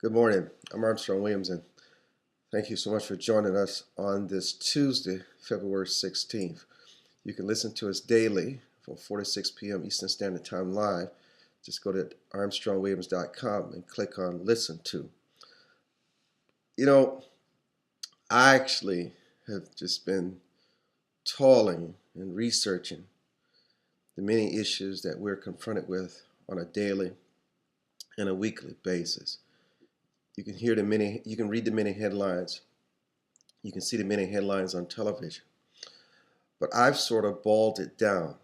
Good morning. I'm Armstrong and thank you so much for joining us on this Tuesday, February 16th. You can listen to us daily from 4 to 6 p.m. Eastern Standard Time live. Just go to armstrongwilliams.com and click on Listen To. You know, I actually have just been toiling and researching the many issues that we're confronted with on a daily and a weekly basis. You can read the many headlines. You can see the many headlines on television. But I've sort of boiled it down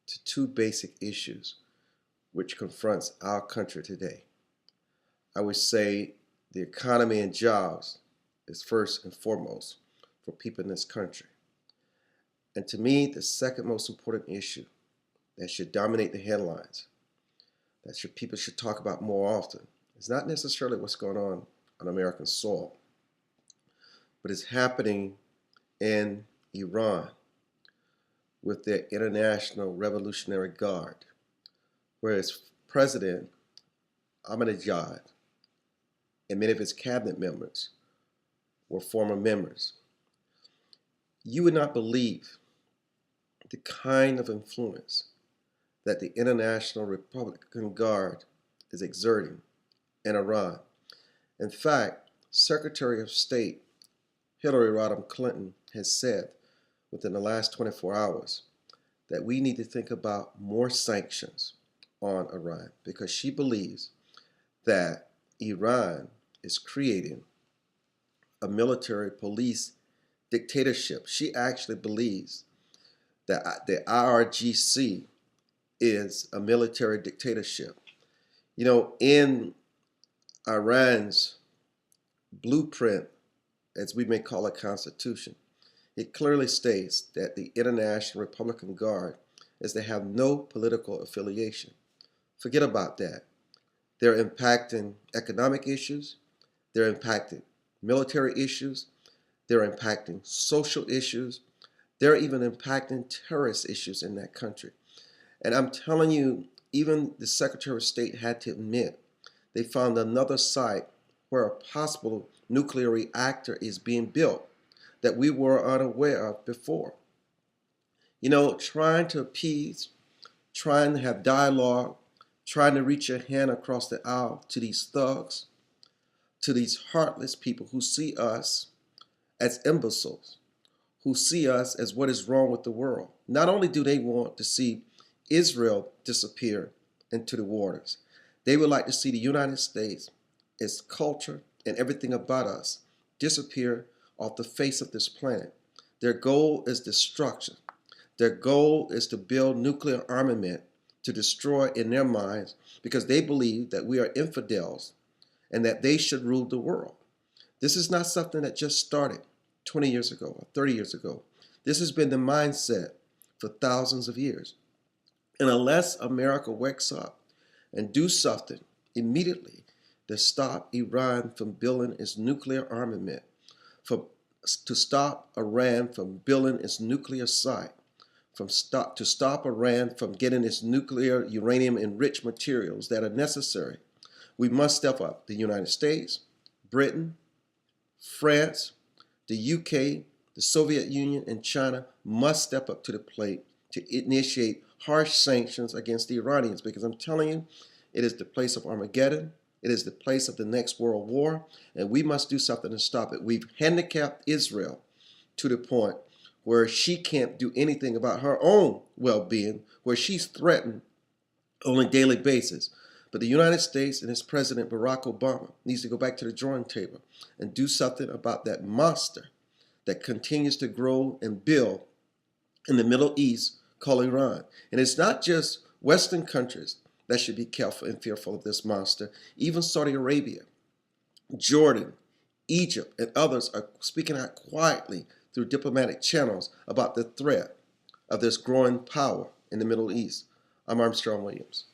to two basic issues which confronts our country today. I would say the economy and jobs is first and foremost for people in this country. And to me, the second most important issue that should dominate the headlines, people should talk about more often, is not necessarily what's going on American soil, but it's happening in Iran with their International Revolutionary Guard, where its president, Ahmadinejad, and many of his cabinet members were former members. You would not believe the kind of influence that the International Republican Guard is exerting in Iran. In fact, Secretary of State Hillary Rodham Clinton has said within the last 24 hours that we need to think about more sanctions on Iran because she believes that Iran is creating a military police dictatorship. She actually believes that the IRGC is a military dictatorship. You know, in Iran's blueprint, as we may call it, constitution, it clearly states that the International Republican Guard is to have no political affiliation. Forget about that. They're impacting economic issues, they're impacting military issues, they're impacting social issues, they're even impacting terrorist issues in that country. And I'm telling you, even the Secretary of State had to admit they found another site where a possible nuclear reactor is being built that we were unaware of before. You know, trying to appease, trying to have dialogue, trying to reach your hand across the aisle to these thugs, to these heartless people who see us as imbeciles, who see us as what is wrong with the world. Not only do they want to see Israel disappear into the waters, they would like to see the United States, its culture, and everything about us disappear off the face of this planet. Their goal is destruction. Their goal is to build nuclear armament to destroy in their minds because they believe that we are infidels and that they should rule the world. This is not something that just started 20 years ago or 30 years ago. This has been the mindset for thousands of years. And unless America wakes up and do something immediately to stop Iran from building its nuclear armament, to stop Iran from building its nuclear site, to stop Iran from getting its nuclear uranium-enriched materials that are necessary, we must step up. The United States, Britain, France, the UK, the Soviet Union, and China must step up to the plate to initiate harsh sanctions against the Iranians, because I'm telling you, it is the place of Armageddon. It is the place of the next world war, and we must do something to stop it. We've handicapped Israel to the point where she can't do anything about her own well-being, where she's threatened on a daily basis. But the United States and its President Barack Obama needs to go back to the drawing table and do something about that monster that continues to grow and build in the Middle East called Iran. And it's not just Western countries that should be careful and fearful of this monster. Even Saudi Arabia, Jordan, Egypt, and others are speaking out quietly through diplomatic channels about the threat of this growing power in the Middle East. I'm Armstrong Williams.